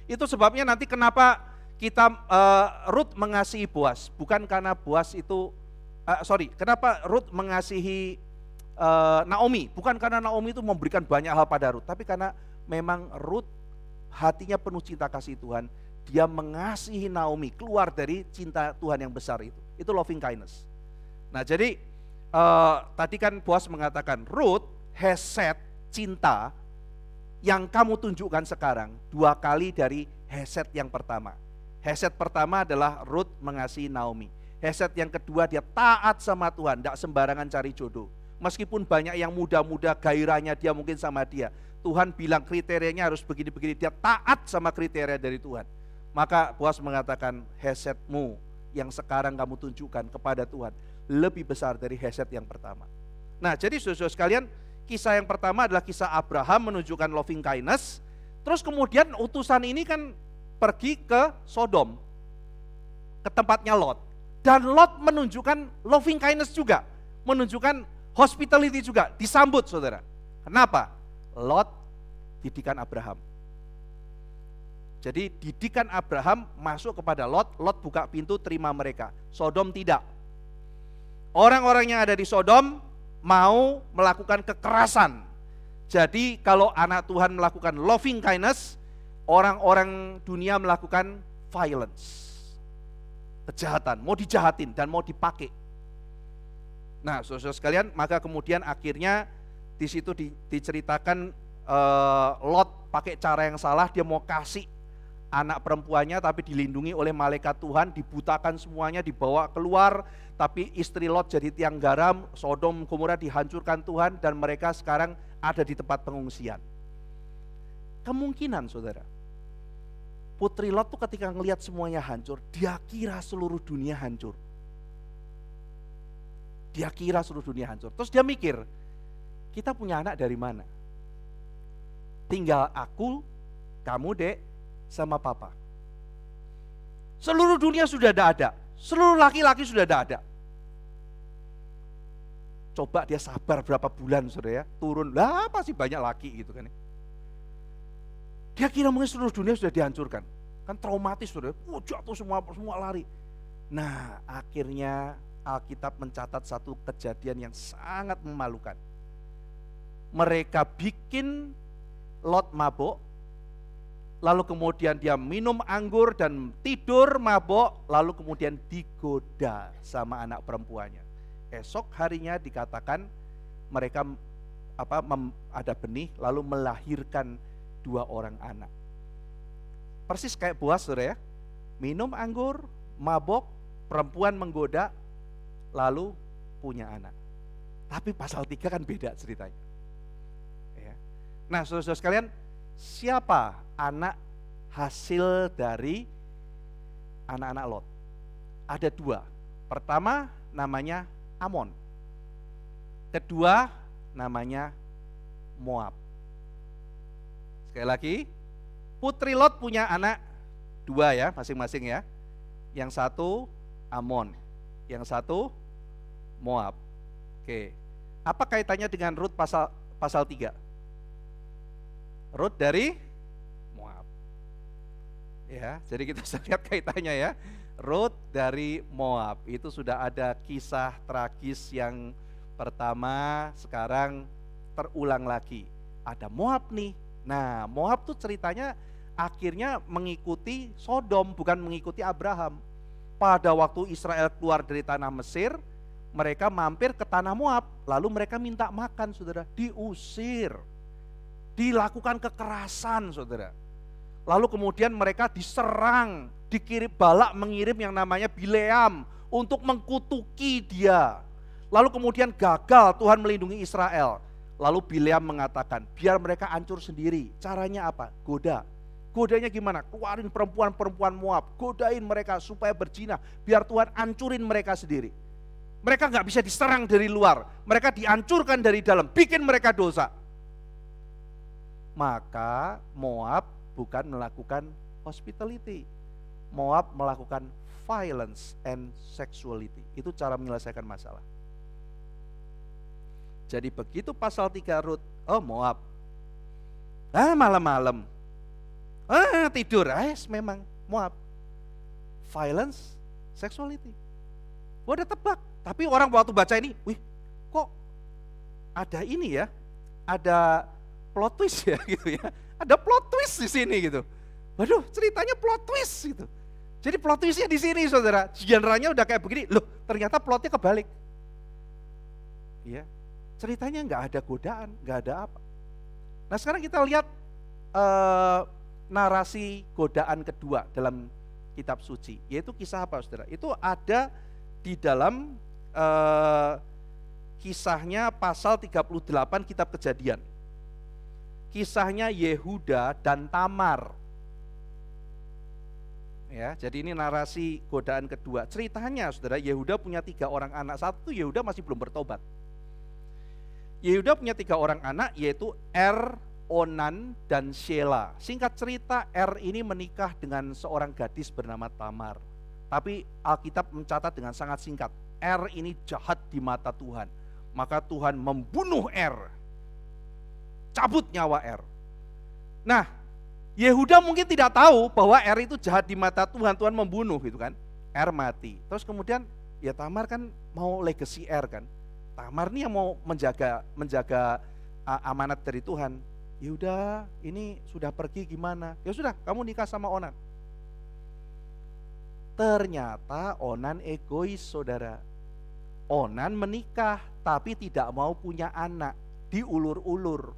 Itu sebabnya nanti kenapa kita Rut mengasihi Boas, bukan karena Boas itu kenapa Rut mengasihi Naomi, bukan karena Naomi itu memberikan banyak hal pada Rut, tapi karena memang Rut hatinya penuh cinta kasih Tuhan. Dia mengasihi Naomi keluar dari cinta Tuhan yang besar itu. Itu loving kindness. Nah jadi tadi kan Boas mengatakan Rut hesed cinta yang kamu tunjukkan sekarang 2 kali dari hesed yang pertama. Hesed pertama adalah Rut mengasihi Naomi. Hesed yang kedua dia taat sama Tuhan, tidak sembarangan cari jodoh. Meskipun banyak yang muda-muda gairahnya dia mungkin sama dia, Tuhan bilang kriterianya harus begini-begini, dia taat sama kriteria dari Tuhan. Maka Boas mengatakan hesedmu yang sekarang kamu tunjukkan kepada Tuhan lebih besar dari hesed yang pertama. Nah jadi saudara-saudara sekalian, kisah yang pertama adalah kisah Abraham menunjukkan loving kindness. Terus kemudian utusan ini kan pergi ke Sodom, ke tempatnya Lot. Dan Lot menunjukkan loving kindness juga, menunjukkan hospitality juga, disambut saudara. Kenapa? Lot didikan Abraham. Jadi didikan Abraham masuk kepada Lot, Lot buka pintu terima mereka. Sodom tidak. Orang-orang yang ada di Sodom mau melakukan kekerasan. Jadi kalau anak Tuhan melakukan loving kindness, orang-orang dunia melakukan violence, kejahatan, mau dijahatin dan mau dipakai. Nah, saudara sekalian, maka kemudian akhirnya di situ diceritakan Lot pakai cara yang salah, dia mau kasih anak perempuannya tapi dilindungi oleh malaikat Tuhan, dibutakan semuanya, dibawa keluar, tapi istri Lot jadi tiang garam, Sodom Gomora dihancurkan Tuhan dan mereka sekarang ada di tempat pengungsian. Kemungkinan saudara, putri Lot tuh ketika ngelihat semuanya hancur, dia kira seluruh dunia hancur. Dia kira seluruh dunia hancur. Terus dia mikir, kita punya anak dari mana? Tinggal aku, kamu dek, sama papa. Seluruh dunia sudah tidak ada. Seluruh laki-laki sudah tidak ada. Coba dia sabar berapa bulan saudara ya, turun, lah masih banyak laki gitu kan ya. Dia kira mungkin seluruh dunia sudah dihancurkan. Kan traumatis saudara, jatuh semua lari. Nah akhirnya Alkitab mencatat satu kejadian yang sangat memalukan. Mereka bikin Lot mabuk, lalu kemudian dia minum anggur dan tidur mabuk, lalu kemudian digoda sama anak perempuannya. Esok harinya dikatakan mereka ada benih lalu melahirkan 2 orang anak. Persis kayak Boas saudara ya, minum anggur, mabuk, perempuan menggoda, lalu punya anak. Tapi pasal 3 kan beda ceritanya. Ya. Nah saudara-saudara sekalian, siapa anak hasil dari anak-anak Lot? Ada 2. Pertama namanya Amon. Kedua namanya Moab. Sekali lagi, putri Lot punya anak 2 ya, masing-masing ya. Yang satu Amon, yang satu Moab. Oke. Apa kaitannya dengan Rut pasal 3? Rut dari Moab. Ya, jadi kita bisa lihat kaitannya ya. Rut dari Moab. Itu sudah ada kisah tragis yang pertama, sekarang terulang lagi. Ada Moab nih. Nah, Moab tuh ceritanya akhirnya mengikuti Sodom, bukan mengikuti Abraham. Pada waktu Israel keluar dari tanah Mesir, mereka mampir ke tanah Moab, lalu mereka minta makan saudara, diusir. Dilakukan kekerasan saudara. Lalu kemudian mereka diserang, dikirim Balak mengirim yang namanya Bileam untuk mengkutuki dia. Lalu kemudian gagal, Tuhan melindungi Israel. Lalu Bileam mengatakan, biar mereka hancur sendiri. Caranya apa? Goda. Godanya gimana? Keluarin perempuan-perempuan Moab, godain mereka supaya berzina, biar Tuhan hancurin mereka sendiri. Mereka nggak bisa diserang dari luar, mereka dihancurkan dari dalam, bikin mereka dosa. Maka Moab bukan melakukan hospitality, Moab melakukan violence and sexuality. Itu cara menyelesaikan masalah. Jadi begitu pasal 3 Rut, oh Moab, malam-malam, tidur, memang Moab, violence, sexuality. Udah tebak, tapi orang waktu baca ini, wih kok ada ini ya, ada plot twist ya gitu ya, ada plot twist di sini gitu. Waduh, ceritanya plot twist gitu. Jadi plot twistnya di sini saudara, genre-nya udah kayak begini, loh ternyata plotnya kebalik. Ya, ceritanya nggak ada godaan, nggak ada apa. Nah sekarang kita lihat narasi godaan kedua dalam kitab suci, yaitu kisah apa saudara? Itu ada di dalam kisahnya pasal 38 kitab Kejadian. Kisahnya Yehuda dan Tamar. Ya, jadi ini narasi godaan kedua. Ceritanya saudara, Yehuda punya 3 orang anak. Satu Yehuda masih belum bertobat. Yehuda punya 3 orang anak, yaitu Er, Onan, dan Shela. Singkat cerita, Er ini menikah dengan seorang gadis bernama Tamar. Tapi Alkitab mencatat dengan sangat singkat, Er ini jahat di mata Tuhan. Maka Tuhan membunuh Er. Cabut nyawa Er. Nah, Yehuda mungkin tidak tahu bahwa Er itu jahat di mata Tuhan, Tuhan membunuh gitu kan. Er mati. Terus kemudian ya Tamar kan mau legacy Er kan. Tamar nih yang mau menjaga amanat dari Tuhan. Ya udah, ini sudah pergi gimana? Ya sudah, kamu nikah sama Onan. Ternyata Onan egois, saudara. Onan menikah tapi tidak mau punya anak, diulur-ulur.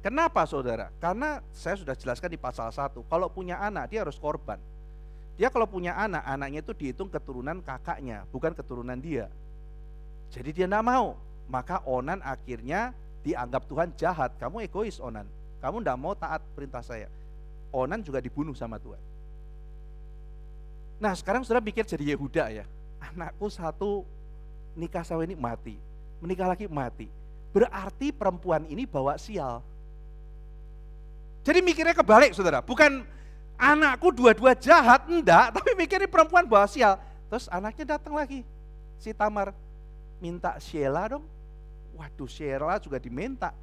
Kenapa, saudara? Karena saya sudah jelaskan di pasal 1, kalau punya anak dia harus korban. Dia kalau punya anak, anaknya itu dihitung keturunan kakaknya, bukan keturunan dia. Jadi dia tidak mau. Maka Onan akhirnya dianggap Tuhan jahat. Kamu egois, Onan. Kamu tidak mau taat perintah saya. Onan juga dibunuh sama Tuhan. Nah sekarang saudara pikir jadi Yehuda ya. Anakku satu nikah sama ini mati, menikah lagi mati. Berarti perempuan ini bawa sial. Jadi mikirnya kebalik, saudara. Bukan anakku dua-dua jahat, enggak, tapi mikirnya perempuan bawa sial. Terus anaknya datang lagi, si Tamar, minta Sheila dong. Waduh, Sheila juga diminta.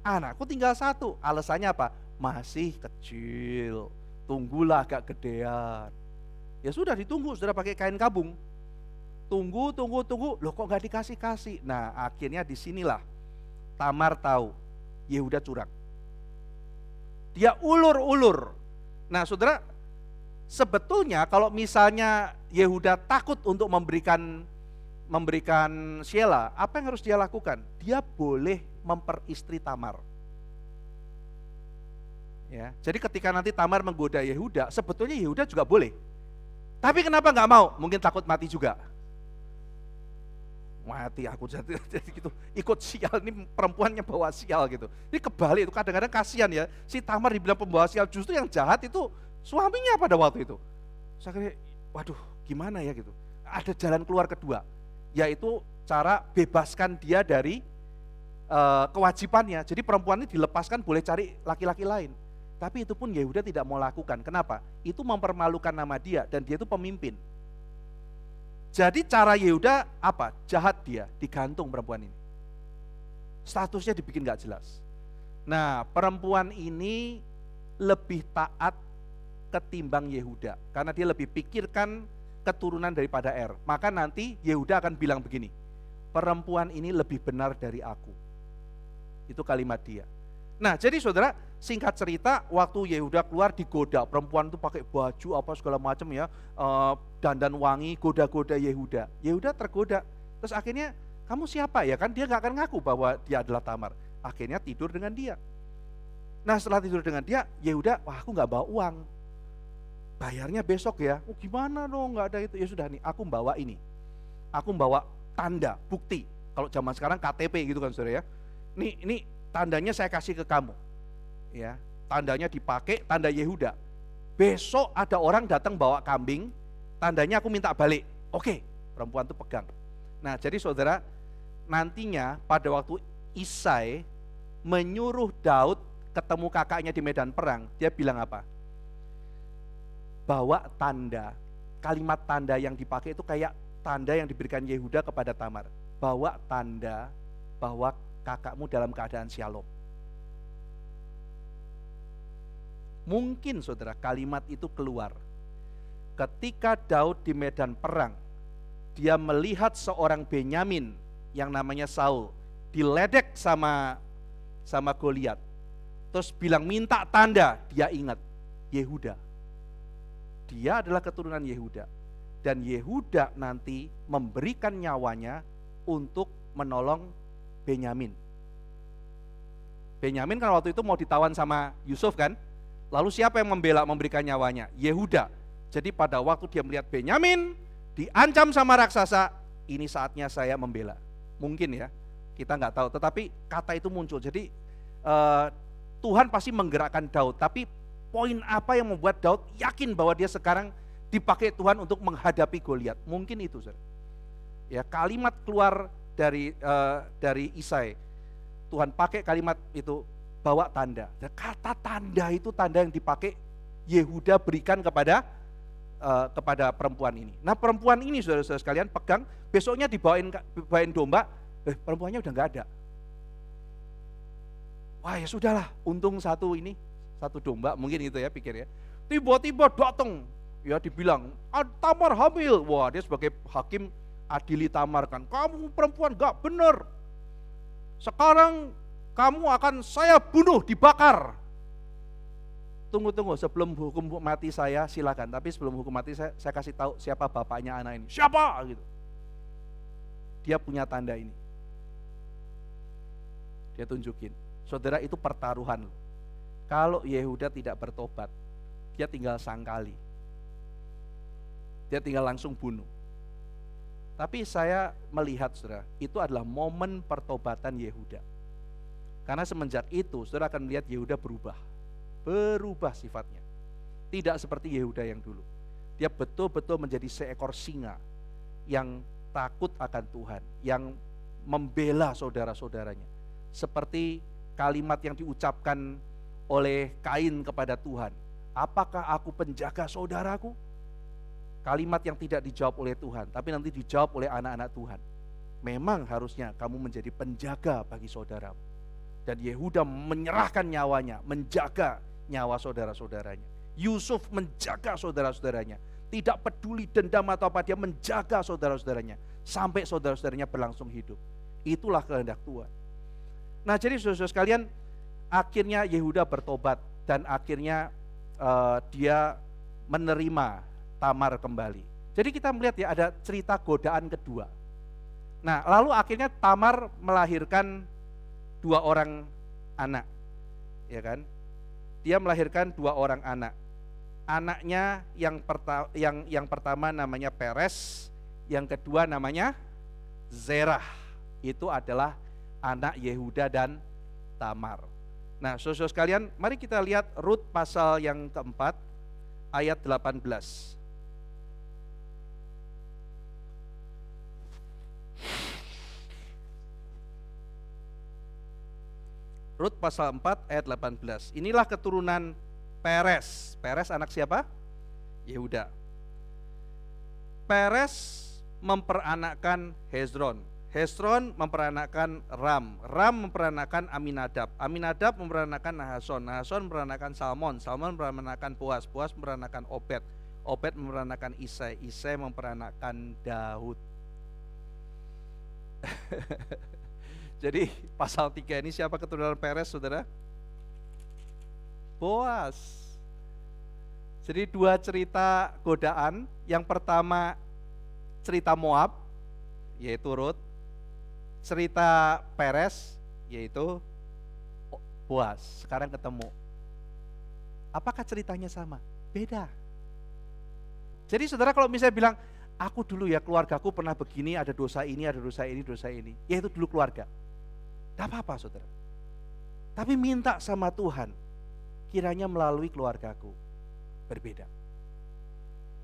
Anakku tinggal satu, alasannya apa? Masih kecil, tunggulah agak gedean. Ya sudah ditunggu, saudara, pakai kain kabung. Tunggu, loh kok gak dikasih-kasih. Nah akhirnya disinilah Tamar tahu Yehuda curang. Dia ulur-ulur. Nah saudara, sebetulnya kalau misalnya Yehuda takut untuk memberikan Sheila, apa yang harus dia lakukan? Dia boleh memperistri Tamar. Ya, jadi ketika nanti Tamar menggoda Yehuda, sebetulnya Yehuda juga boleh. Tapi kenapa nggak mau? Mungkin takut mati juga. Mati aku jadi gitu, ikut sial, ini perempuannya bawa sial gitu. Ini kebalik itu, kadang-kadang kasihan ya, si Tamar dibilang pembawa sial, justru yang jahat itu suaminya pada waktu itu. Saya kira, waduh gimana ya gitu. Ada jalan keluar kedua, yaitu cara bebaskan dia dari kewajibannya. Jadi perempuan ini dilepaskan, boleh cari laki-laki lain. Tapi itu pun Yehuda tidak mau lakukan. Kenapa? Itu mempermalukan nama dia, dan dia itu pemimpin. Jadi cara Yehuda apa? Jahat dia, digantung perempuan ini. Statusnya dibikin gak jelas. Nah perempuan ini lebih taat ketimbang Yehuda, karena dia lebih pikirkan keturunan daripada Maka nanti Yehuda akan bilang begini, perempuan ini lebih benar dari aku. Itu kalimat dia. Nah jadi saudara, singkat cerita, waktu Yehuda keluar digoda, perempuan itu pakai baju apa segala macam ya, dandan wangi, goda-goda Yehuda. Yehuda tergoda, terus akhirnya kamu siapa ya kan, dia gak akan ngaku bahwa dia adalah Tamar. Akhirnya tidur dengan dia. Nah setelah tidur dengan dia, Yehuda, wah aku gak bawa uang, bayarnya besok ya. Oh gimana dong, gak ada itu. Ya sudah nih, aku bawa ini, aku bawa tanda, bukti. Kalau zaman sekarang KTP gitu kan saudara ya. Ini tandanya saya kasih ke kamu. Ya, tandanya dipakai, tanda Yehuda. Besok ada orang datang bawa kambing, tandanya aku minta balik. Oke, perempuan itu pegang. Nah jadi saudara, nantinya pada waktu Isai menyuruh Daud ketemu kakaknya di medan perang, dia bilang apa? Bawa tanda. Kalimat tanda yang dipakai itu kayak tanda yang diberikan Yehuda kepada Tamar. Bawa tanda bahwa kakakmu dalam keadaan shalom. Mungkin saudara, kalimat itu keluar ketika Daud di medan perang. Dia melihat seorang Benyamin yang namanya Saul diledek sama Goliat. Terus bilang minta tanda, dia ingat Yehuda. Dia adalah keturunan Yehuda. Dan Yehuda nanti memberikan nyawanya untuk menolong Benyamin. Benyamin kan waktu itu mau ditawan sama Yusuf kan. Lalu siapa yang memberikan nyawanya? Yehuda. Jadi pada waktu dia melihat Benyamin diancam sama raksasa, ini saatnya saya membela. Mungkin ya, kita nggak tahu. Tetapi kata itu muncul. Jadi Tuhan pasti menggerakkan Daud. Tapi poin apa yang membuat Daud yakin bahwa dia sekarang dipakai Tuhan untuk menghadapi Goliat? Mungkin itu, saudara. Ya, kalimat keluar dari Isai. Tuhan pakai kalimat itu, bawa tanda. Dan kata tanda itu tanda yang dipakai Yehuda berikan kepada perempuan ini. Nah perempuan ini saudara-saudara sekalian pegang, besoknya dibawain domba, perempuannya udah nggak ada. Wah ya sudahlah, untung satu domba, mungkin itu ya pikir ya. Tiba-tiba datang, ya dibilang, Tamar hamil. Wah dia sebagai hakim adili Tamar kan, kamu perempuan gak bener. Sekarang kamu akan saya bunuh, dibakar. Tunggu, sebelum hukum mati saya silakan, tapi sebelum hukum mati saya kasih tahu siapa bapaknya anak ini. Siapa? Gitu. Dia punya tanda ini. Dia tunjukin. Saudara, itu pertaruhan. Kalau Yehuda tidak bertobat, dia tinggal sangkali. Dia tinggal langsung bunuh. Tapi saya melihat, saudara, itu adalah momen pertobatan Yehuda. Karena semenjak itu, saudara akan melihat Yehuda berubah sifatnya. Tidak seperti Yehuda yang dulu. Dia betul-betul menjadi seekor singa yang takut akan Tuhan, yang membela saudara-saudaranya. Seperti kalimat yang diucapkan oleh Kain kepada Tuhan. Apakah aku penjaga saudaraku? Kalimat yang tidak dijawab oleh Tuhan, tapi nanti dijawab oleh anak-anak Tuhan. Memang harusnya kamu menjadi penjaga bagi saudaramu. Dan Yehuda menyerahkan nyawanya, menjaga nyawa saudara-saudaranya. Yusuf menjaga saudara-saudaranya. Tidak peduli dendam atau apa, dia menjaga saudara-saudaranya. Sampai saudara-saudaranya berlangsung hidup. Itulah kehendak Tuhan. Nah, jadi saudara-saudara sekalian, akhirnya Yehuda bertobat. Dan akhirnya dia menerima Tamar kembali. Jadi kita melihat ya, ada cerita godaan kedua. Nah, lalu akhirnya Tamar melahirkan 2 orang anak, ya kan? Dia melahirkan 2 orang anak. Anaknya yang pertama namanya Peres, yang kedua namanya Zerah. Itu adalah anak Yehuda dan Tamar. Nah, saudara sekalian, mari kita lihat Rut pasal yang keempat ayat 18. Rut pasal 4 ayat 18. Inilah keturunan Peres. Peres anak siapa? Yehuda. Peres memperanakkan Hezron. Hezron memperanakkan Ram. Ram memperanakkan Aminadab. Aminadab memperanakkan Nahason. Nahason memperanakkan Salmon. Salmon memperanakkan Boaz. Boaz memperanakkan Obed. Obed memperanakkan Isai. Isai memperanakkan Daud. Jadi pasal 3 ini siapa keturunan Peres, saudara? Boaz. Jadi 2 cerita godaan. Yang pertama cerita Moab, yaitu Rut. Cerita Peres, yaitu Boaz. Sekarang ketemu. Apakah ceritanya sama? Beda. Jadi saudara, kalau misalnya bilang, aku dulu ya keluargaku pernah begini, ada dosa ini, ada dosa ini, dosa ini. Ya itu dulu keluarga. Tidak apa-apa saudara. Tapi minta sama Tuhan, kiranya melalui keluargaku berbeda.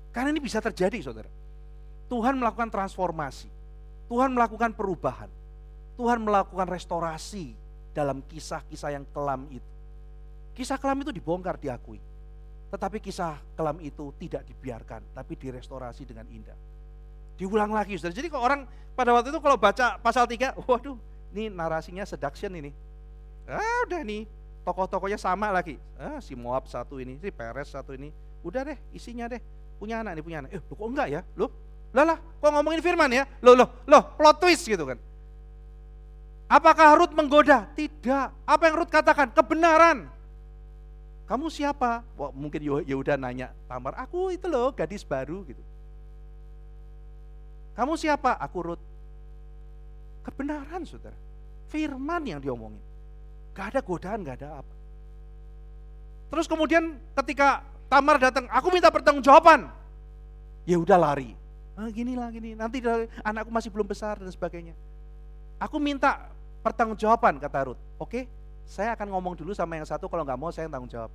Karena ini bisa terjadi saudara. Tuhan melakukan transformasi. Tuhan melakukan perubahan. Tuhan melakukan restorasi dalam kisah-kisah yang kelam itu. Kisah kelam itu dibongkar, diakui. Tetapi kisah kelam itu tidak dibiarkan, tapi direstorasi dengan indah. Diulang lagi saudara. Jadi kalau orang pada waktu itu kalau baca pasal 3, waduh, ini narasinya seduction ini. Udah nih, tokoh-tokohnya sama lagi. Si Moab satu ini, si Peres satu ini. Udah deh, isinya deh. Punya anak nih, punya anak. Kok enggak ya? Lah, kok ngomongin firman ya? Plot twist gitu kan. Apakah Rut menggoda? Tidak. Apa yang Rut katakan? Kebenaran. Kamu siapa? Wah, mungkin Yehuda nanya Tamar, aku itu loh gadis baru gitu. Kamu siapa? Aku Rut. Kebenaran saudara. Firman yang diomongin. Gak ada godaan, gak ada apa. Terus kemudian ketika Tamar datang, aku minta pertanggungjawaban. Yehuda lari. Gini, nanti anakku masih belum besar dan sebagainya. Aku minta pertanggungjawaban, kata Rut. Oke, saya akan ngomong dulu sama yang satu, kalau nggak mau saya yang tanggung jawab.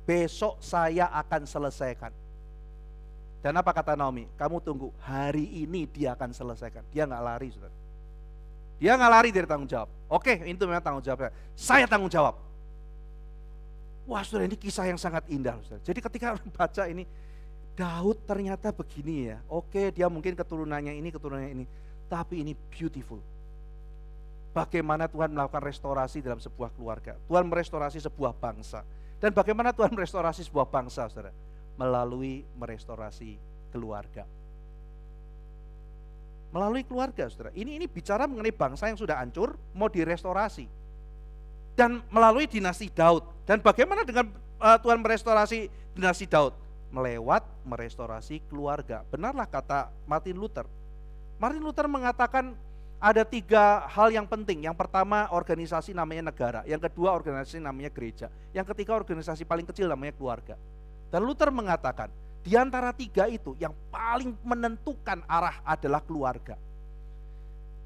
Besok saya akan selesaikan. Dan apa kata Naomi? Kamu tunggu, hari ini dia akan selesaikan. Dia nggak lari, saudara. Dia nggak lari dari tanggung jawab. Oke, itu memang tanggung jawab saya tanggung jawab. Wah, saudara, ini kisah yang sangat indah, saudara. Jadi ketika baca ini, Daud ternyata begini ya. Oke, dia mungkin keturunannya ini, tapi ini beautiful. Bagaimana Tuhan melakukan restorasi dalam sebuah keluarga. Tuhan merestorasi sebuah bangsa. Dan bagaimana Tuhan merestorasi sebuah bangsa, saudara? Melalui merestorasi keluarga. Melalui keluarga, saudara. Ini bicara mengenai bangsa yang sudah hancur, mau direstorasi. Dan melalui dinasti Daud. Dan bagaimana dengan Tuhan merestorasi dinasti Daud? Merestorasi keluarga. Benarlah kata Martin Luther. Martin Luther mengatakan ada 3 hal yang penting. Yang pertama, organisasi namanya negara. Yang kedua, organisasi namanya gereja. Yang ketiga, organisasi paling kecil namanya keluarga. Dan Luther mengatakan, di antara 3 itu yang paling menentukan arah adalah keluarga.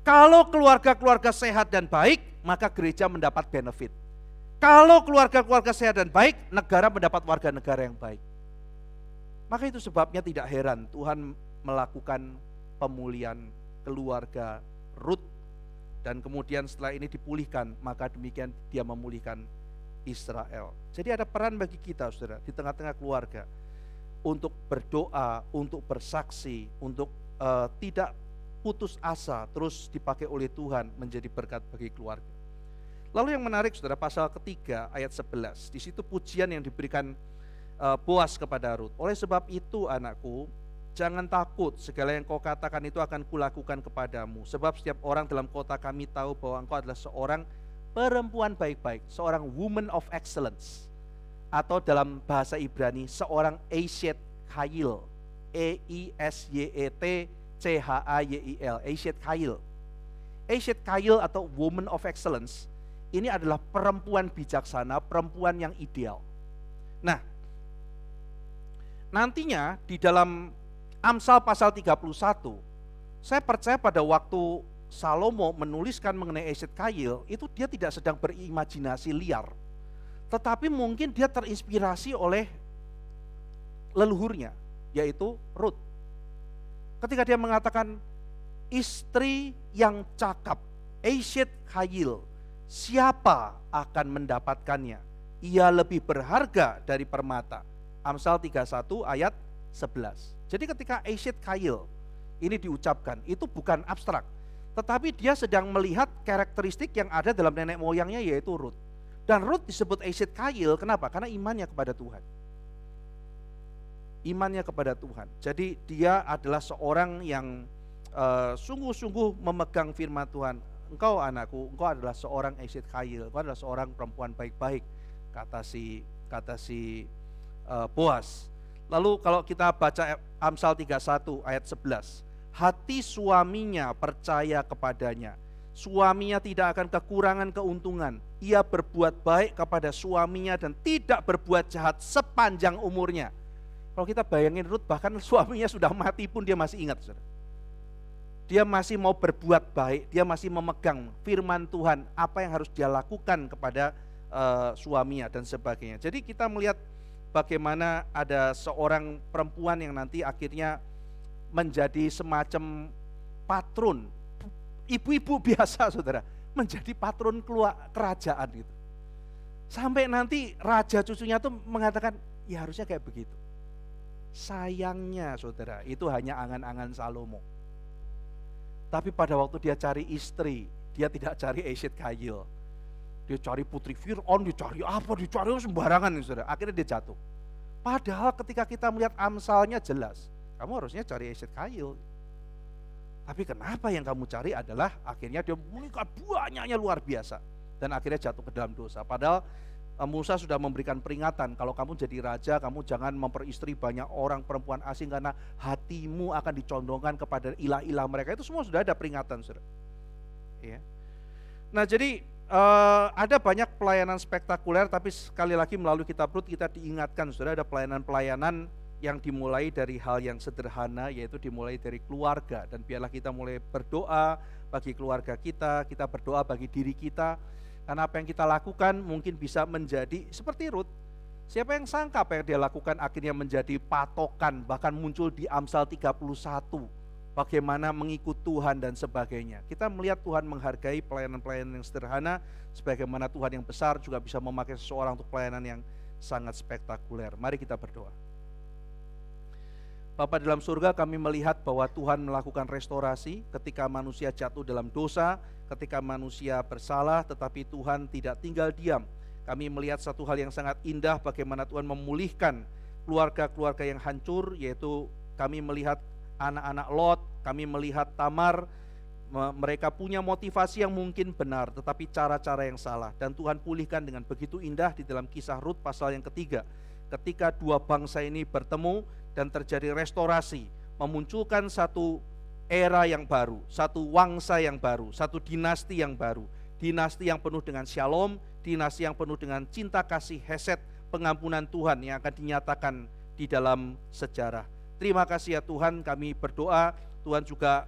Kalau keluarga-keluarga sehat dan baik, maka gereja mendapat benefit. Kalau keluarga-keluarga sehat dan baik, negara mendapat warga negara yang baik. Maka itu sebabnya tidak heran Tuhan melakukan pemulihan keluarga Rut. Dan kemudian setelah ini dipulihkan, maka demikian dia memulihkan Israel. Jadi ada peran bagi kita, saudara, di tengah-tengah keluarga. Untuk berdoa, untuk bersaksi, untuk tidak putus asa, terus dipakai oleh Tuhan menjadi berkat bagi keluarga. Lalu yang menarik, saudara, pasal ketiga ayat 11. Di situ pujian yang diberikan Boas kepada Rut. Oleh sebab itu, anakku, jangan takut, segala yang kau katakan itu akan kulakukan kepadamu. Sebab setiap orang dalam kota kami tahu bahwa engkau adalah seorang perempuan baik-baik, seorang woman of excellence. Atau dalam bahasa Ibrani, seorang Eshet Chayil, Eisyetchayil, Eshet Chayil. Eshet Chayil atau woman of excellence, ini adalah perempuan bijaksana, perempuan yang ideal. Nah, nantinya di dalam Amsal pasal 31, saya percaya pada waktu Salomo menuliskan mengenai Eshet Chayil, itu dia tidak sedang berimajinasi liar. Tetapi mungkin dia terinspirasi oleh leluhurnya, yaitu Rut. Ketika dia mengatakan istri yang cakap, Eshet Chayil, siapa akan mendapatkannya? Ia lebih berharga dari permata. Amsal 31 ayat 11. Jadi ketika Eshet Chayil ini diucapkan, itu bukan abstrak, tetapi dia sedang melihat karakteristik yang ada dalam nenek moyangnya, yaitu Rut. Dan Rut disebut Eshet Chayil, kenapa? Karena imannya kepada Tuhan. Imannya kepada Tuhan. Jadi dia adalah seorang yang sungguh-sungguh memegang firman Tuhan. Engkau anakku, engkau adalah seorang Eshet Chayil, engkau adalah seorang perempuan baik-baik, kata si Boas. Lalu kalau kita baca Amsal 31 ayat 11, hati suaminya percaya kepadanya, suaminya tidak akan kekurangan keuntungan. Ia berbuat baik kepada suaminya dan tidak berbuat jahat sepanjang umurnya. Kalau kita bayangin Rut, bahkan suaminya sudah mati pun dia masih ingat, saudara. Dia masih mau berbuat baik, dia masih memegang firman Tuhan, apa yang harus dia lakukan kepada suaminya dan sebagainya. Jadi kita melihat bagaimana ada seorang perempuan yang nanti akhirnya menjadi semacam patron, ibu-ibu biasa, saudara, menjadi patron kerajaan gitu. Sampai nanti raja cucunya tuh mengatakan, ya harusnya kayak begitu. Sayangnya, saudara, itu hanya angan-angan Salomo. Tapi pada waktu dia cari istri, dia tidak cari Eshet Chayil. Dia cari putri Fir'aun, dia cari apa, dia cari sembarangan, saudara. Akhirnya dia jatuh. Padahal ketika kita melihat Amsalnya jelas, kamu harusnya cari Eshet Chayil. Tapi kenapa yang kamu cari adalah akhirnya dia menikah banyaknya luar biasa. Dan akhirnya jatuh ke dalam dosa. Padahal Musa sudah memberikan peringatan, kalau kamu jadi raja, kamu jangan memperistri banyak orang perempuan asing karena hatimu akan dicondongkan kepada ilah-ilah mereka. Itu semua sudah ada peringatan, saudara. Ya. Nah, jadi ada banyak pelayanan spektakuler, tapi sekali lagi melalui kitab Rut kita diingatkan, saudara, ada pelayanan-pelayanan yang dimulai dari hal yang sederhana, yaitu dimulai dari keluarga. Dan biarlah kita mulai berdoa bagi keluarga kita berdoa bagi diri kita. Karena apa yang kita lakukan mungkin bisa menjadi seperti Rut. Siapa yang sangka apa yang dia lakukan akhirnya menjadi patokan, bahkan muncul di Amsal 31. Bagaimana mengikut Tuhan dan sebagainya. Kita melihat Tuhan menghargai pelayanan-pelayanan yang sederhana, sebagaimana Tuhan yang besar juga bisa memakai seseorang untuk pelayanan yang sangat spektakuler. Mari kita berdoa. Bapa dalam surga, kami melihat bahwa Tuhan melakukan restorasi ketika manusia jatuh dalam dosa, ketika manusia bersalah, tetapi Tuhan tidak tinggal diam. Kami melihat satu hal yang sangat indah, bagaimana Tuhan memulihkan keluarga-keluarga yang hancur, yaitu kami melihat anak-anak Lot, kami melihat Tamar, mereka punya motivasi yang mungkin benar, tetapi cara-cara yang salah. Dan Tuhan pulihkan dengan begitu indah di dalam Kisah Rut pasal yang ketiga. Ketika dua bangsa ini bertemu dan terjadi restorasi, memunculkan satu era yang baru, satu wangsa yang baru, satu dinasti yang baru. Dinasti yang penuh dengan shalom, dinasti yang penuh dengan cinta kasih, hesed, pengampunan Tuhan yang akan dinyatakan di dalam sejarah. Terima kasih ya Tuhan, kami berdoa Tuhan juga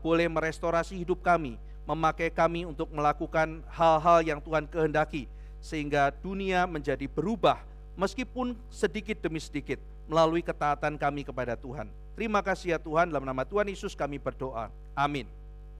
boleh merestorasi hidup kami, memakai kami untuk melakukan hal-hal yang Tuhan kehendaki, sehingga dunia menjadi berubah meskipun sedikit demi sedikit melalui ketaatan kami kepada Tuhan. Terima kasih ya Tuhan, dalam nama Tuhan Yesus kami berdoa. Amin.